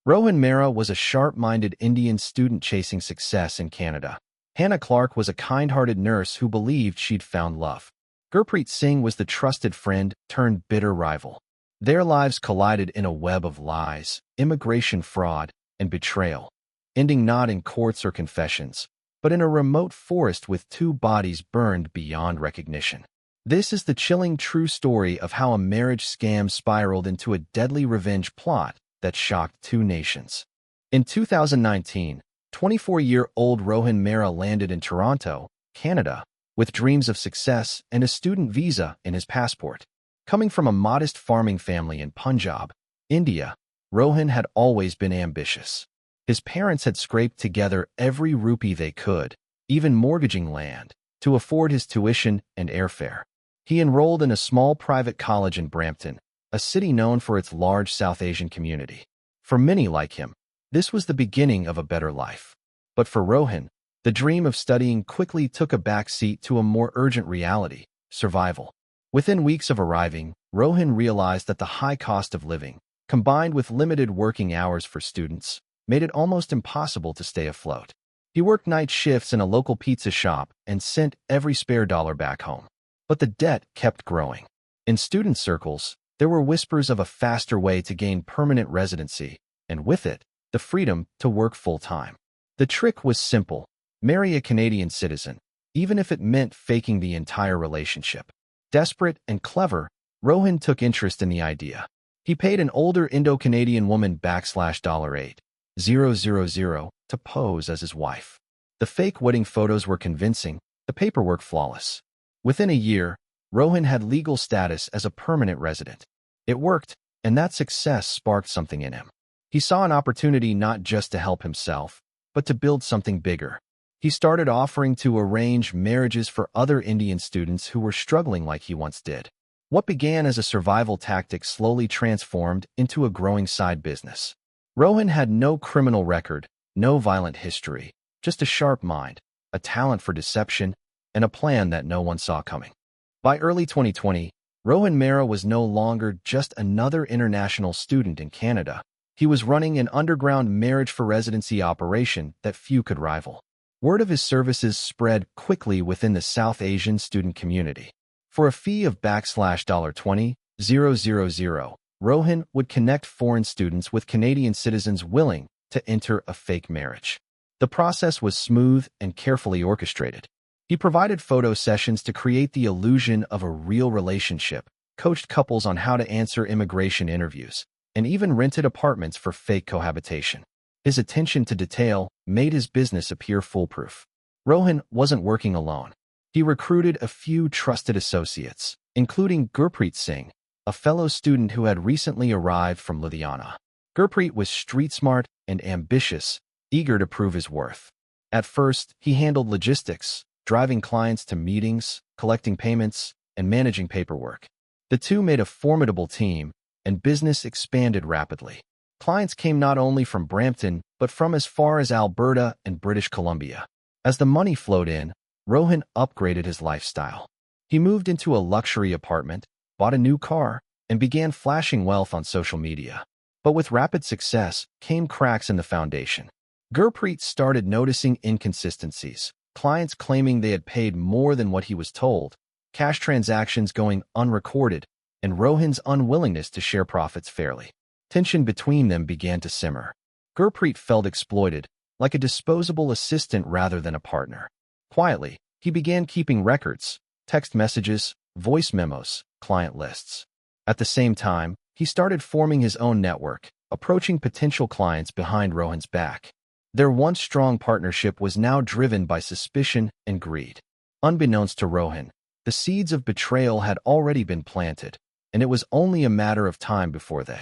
Rohan Mehra was a sharp-minded Indian student chasing success in Canada. Hannah Clarke was a kind-hearted nurse who believed she'd found love. Gurpreet Singh was the trusted friend turned bitter rival. Their lives collided in a web of lies, immigration fraud, and betrayal, ending not in courts or confessions, but in a remote forest with two bodies burned beyond recognition. This is the chilling true story of how a marriage scam spiraled into a deadly revenge plot that shocked two nations. In 2019, 24-year-old Rohan Mehra landed in Toronto, Canada, with dreams of success and a student visa in his passport. Coming from a modest farming family in Punjab, India, Rohan had always been ambitious. His parents had scraped together every rupee they could, even mortgaging land, to afford his tuition and airfare. He enrolled in a small private college in Brampton, a city known for its large South Asian community. For many like him, this was the beginning of a better life. But for Rohan, the dream of studying quickly took a back seat to a more urgent reality: survival. Within weeks of arriving, Rohan realized that the high cost of living, combined with limited working hours for students, made it almost impossible to stay afloat. He worked night shifts in a local pizza shop and sent every spare dollar back home. But the debt kept growing. In student circles, there were whispers of a faster way to gain permanent residency, and with it, the freedom to work full-time. The trick was simple: marry a Canadian citizen, even if it meant faking the entire relationship. Desperate and clever, Rohan took interest in the idea. He paid an older Indo-Canadian woman $8,000 to pose as his wife. The fake wedding photos were convincing, the paperwork flawless. Within a year, Rohan had legal status as a permanent resident. It worked, and that success sparked something in him. He saw an opportunity not just to help himself, but to build something bigger. He started offering to arrange marriages for other Indian students who were struggling like he once did. What began as a survival tactic slowly transformed into a growing side business. Rohan had no criminal record, no violent history, just a sharp mind, a talent for deception, and a plan that no one saw coming. By early 2020, Rohan Mehra was no longer just another international student in Canada. He was running an underground marriage for residency operation that few could rival. Word of his services spread quickly within the South Asian student community. For a fee of $20,000, Rohan would connect foreign students with Canadian citizens willing to enter a fake marriage. The process was smooth and carefully orchestrated. He provided photo sessions to create the illusion of a real relationship, coached couples on how to answer immigration interviews, and even rented apartments for fake cohabitation. His attention to detail made his business appear foolproof. Rohan wasn't working alone. He recruited a few trusted associates, including Gurpreet Singh, a fellow student who had recently arrived from Ludhiana. Gurpreet was street-smart and ambitious, eager to prove his worth. At first, he handled logistics, driving clients to meetings, collecting payments, and managing paperwork. The two made a formidable team, and business expanded rapidly. Clients came not only from Brampton, but from as far as Alberta and British Columbia. As the money flowed in, Rohan upgraded his lifestyle. He moved into a luxury apartment, bought a new car, and began flashing wealth on social media. But with rapid success came cracks in the foundation. Gurpreet started noticing inconsistencies, clients claiming they had paid more than what he was told, cash transactions going unrecorded, and Rohan's unwillingness to share profits fairly. Tension between them began to simmer. Gurpreet felt exploited, like a disposable assistant rather than a partner. Quietly, he began keeping records, text messages, voice memos, client lists. At the same time, he started forming his own network, approaching potential clients behind Rohan's back. Their once strong partnership was now driven by suspicion and greed. Unbeknownst to Rohan, the seeds of betrayal had already been planted, and it was only a matter of time before they.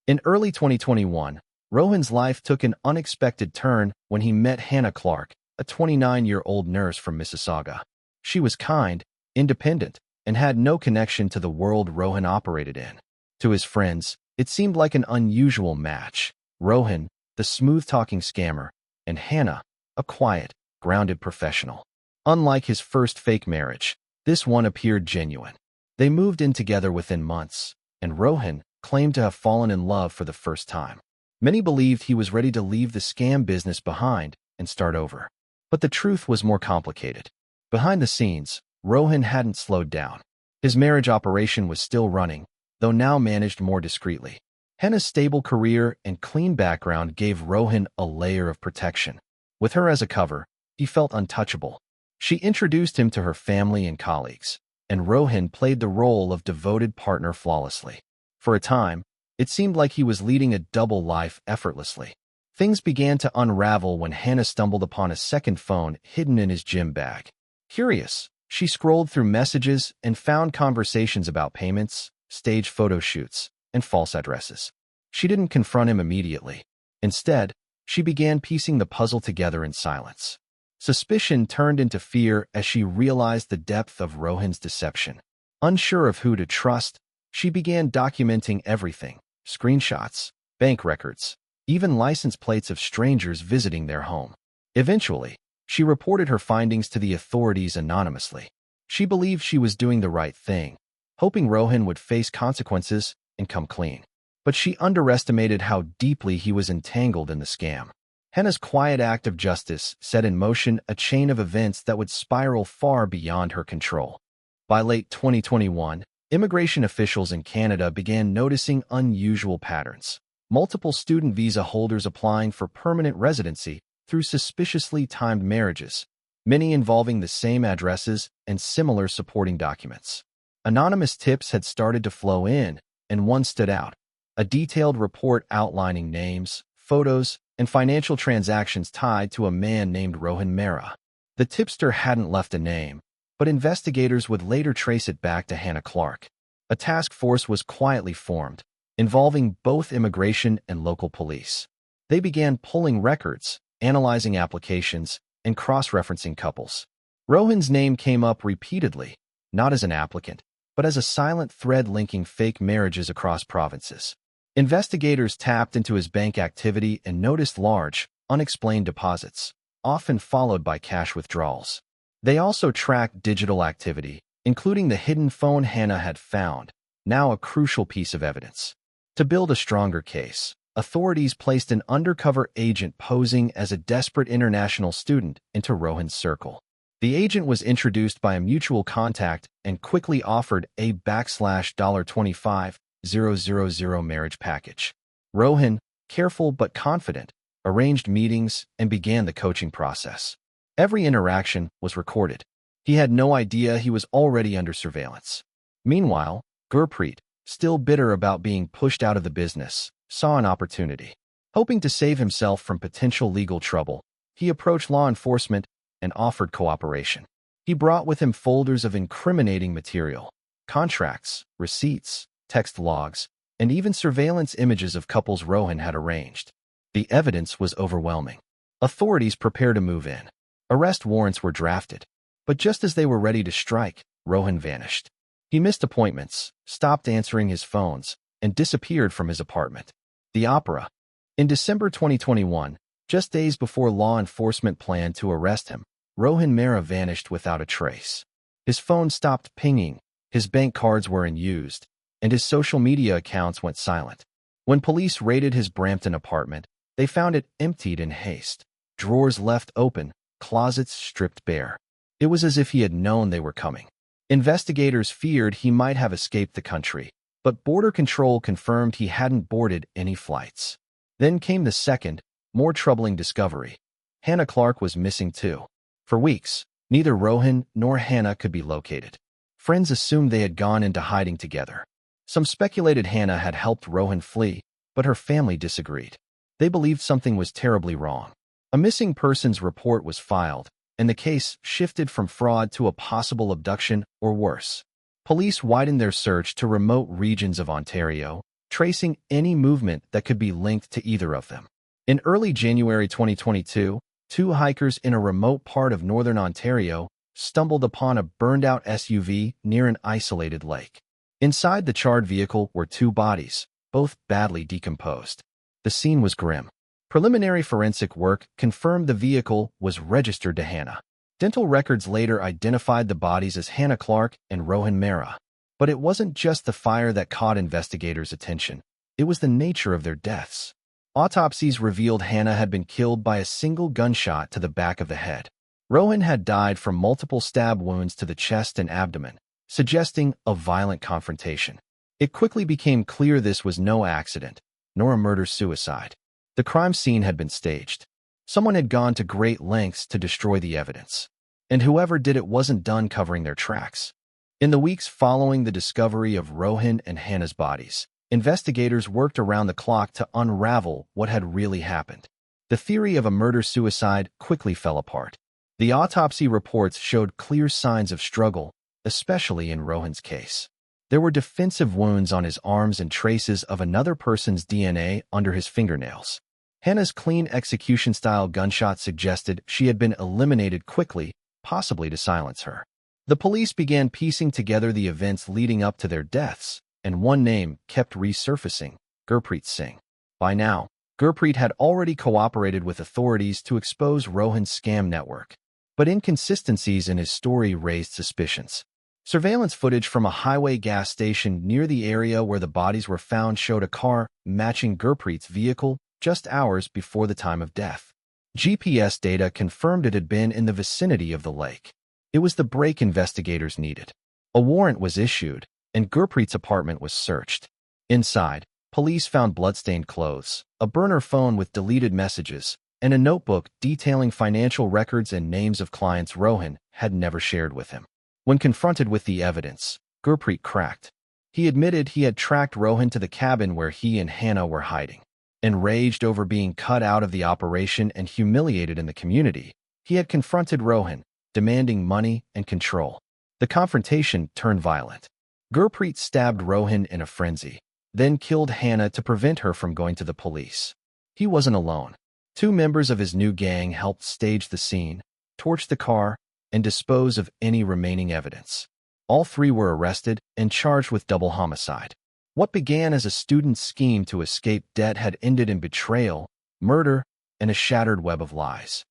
In early 2021, Rohan's life took an unexpected turn when he met Hannah Clarke, a 29-year-old nurse from Mississauga. She was kind, independent, and had no connection to the world Rohan operated in. To his friends, it seemed like an unusual match. Rohan, the smooth-talking scammer, and Hannah, a quiet, grounded professional. Unlike his first fake marriage, this one appeared genuine. They moved in together within months, and Rohan claimed to have fallen in love for the first time. Many believed he was ready to leave the scam business behind and start over. But the truth was more complicated. Behind the scenes, Rohan hadn't slowed down. His marriage operation was still running, though now managed more discreetly. Hannah's stable career and clean background gave Rohan a layer of protection. With her as a cover, he felt untouchable. She introduced him to her family and colleagues, and Rohan played the role of devoted partner flawlessly. For a time, it seemed like he was leading a double life effortlessly. Things began to unravel when Hannah stumbled upon a second phone hidden in his gym bag. Curious, she scrolled through messages and found conversations about payments, stage photo shoots, and false addresses. She didn't confront him immediately. Instead, she began piecing the puzzle together in silence. Suspicion turned into fear as she realized the depth of Rohan's deception. Unsure of who to trust, she began documenting everything: screenshots, bank records, even license plates of strangers visiting their home. Eventually, she reported her findings to the authorities anonymously. She believed she was doing the right thing, hoping Rohan would face consequences and come clean. But she underestimated how deeply he was entangled in the scam. Hannah's quiet act of justice set in motion a chain of events that would spiral far beyond her control. By late 2021, immigration officials in Canada began noticing unusual patterns. Multiple student visa holders applying for permanent residency through suspiciously timed marriages, many involving the same addresses and similar supporting documents. Anonymous tips had started to flow in, and one stood out: a detailed report outlining names, photos, and financial transactions tied to a man named Rohan Mehra. The tipster hadn't left a name, but investigators would later trace it back to Hannah Clarke. A task force was quietly formed, involving both immigration and local police. They began pulling records, analyzing applications, and cross-referencing couples. Rohan's name came up repeatedly, not as an applicant, but as a silent thread linking fake marriages across provinces. Investigators tapped into his bank activity and noticed large, unexplained deposits, often followed by cash withdrawals. They also tracked digital activity, including the hidden phone Hannah had found, now a crucial piece of evidence. To build a stronger case, authorities placed an undercover agent posing as a desperate international student into Rohan's circle. The agent was introduced by a mutual contact and quickly offered a $25,000 marriage package. Rohan, careful but confident, arranged meetings and began the coaching process. Every interaction was recorded. He had no idea he was already under surveillance. Meanwhile, Gurpreet, still bitter about being pushed out of the business, saw an opportunity. Hoping to save himself from potential legal trouble, he approached law enforcement and offered cooperation. He brought with him folders of incriminating material, contracts, receipts, text logs, and even surveillance images of couples Rohan had arranged. The evidence was overwhelming. Authorities prepared to move in. Arrest warrants were drafted. But just as they were ready to strike, Rohan vanished. He missed appointments, stopped answering his phones, and disappeared from his apartment. The opera. In December 2021, just days before law enforcement planned to arrest him, Rohan Mehra vanished without a trace. His phone stopped pinging, his bank cards were unused, and his social media accounts went silent. When police raided his Brampton apartment, they found it emptied in haste. Drawers left open, closets stripped bare. It was as if he had known they were coming. Investigators feared he might have escaped the country, but Border Control confirmed he hadn't boarded any flights. Then came the second, more troubling discovery. Hannah Clarke was missing too. For weeks, neither Rohan nor Hannah could be located. Friends assumed they had gone into hiding together. Some speculated Hannah had helped Rohan flee, but her family disagreed. They believed something was terribly wrong. A missing persons report was filed, and the case shifted from fraud to a possible abduction or worse. Police widened their search to remote regions of Ontario, tracing any movement that could be linked to either of them. In early January 2022, two hikers in a remote part of northern Ontario stumbled upon a burned-out SUV near an isolated lake. Inside the charred vehicle were two bodies, both badly decomposed. The scene was grim. Preliminary forensic work confirmed the vehicle was registered to Hannah. Dental records later identified the bodies as Hannah Clarke and Rohan Mehra. But it wasn't just the fire that caught investigators' attention. It was the nature of their deaths. Autopsies revealed Hannah had been killed by a single gunshot to the back of the head. Rohan had died from multiple stab wounds to the chest and abdomen, suggesting a violent confrontation. It quickly became clear this was no accident, nor a murder-suicide. The crime scene had been staged. Someone had gone to great lengths to destroy the evidence, and whoever did it wasn't done covering their tracks. In the weeks following the discovery of Rohan and Hannah's bodies, investigators worked around the clock to unravel what had really happened. The theory of a murder-suicide quickly fell apart. The autopsy reports showed clear signs of struggle, especially in Rohan's case. There were defensive wounds on his arms and traces of another person's DNA under his fingernails. Hannah's clean execution-style gunshot suggested she had been eliminated quickly, possibly to silence her. The police began piecing together the events leading up to their deaths, and one name kept resurfacing: Gurpreet Singh. By now, Gurpreet had already cooperated with authorities to expose Rohan's scam network, but inconsistencies in his story raised suspicions. Surveillance footage from a highway gas station near the area where the bodies were found showed a car matching Gurpreet's vehicle just hours before the time of death. GPS data confirmed it had been in the vicinity of the lake. It was the break investigators needed. A warrant was issued, and Gurpreet's apartment was searched. Inside, police found bloodstained clothes, a burner phone with deleted messages, and a notebook detailing financial records and names of clients Rohan had never shared with him. When confronted with the evidence, Gurpreet cracked. He admitted he had tracked Rohan to the cabin where he and Hannah were hiding. Enraged over being cut out of the operation and humiliated in the community, he had confronted Rohan, demanding money and control. The confrontation turned violent. Gurpreet stabbed Rohan in a frenzy, then killed Hannah to prevent her from going to the police. He wasn't alone. Two members of his new gang helped stage the scene, torch the car, and dispose of any remaining evidence. All three were arrested and charged with double homicide. What began as a student's scheme to escape debt had ended in betrayal, murder, and a shattered web of lies.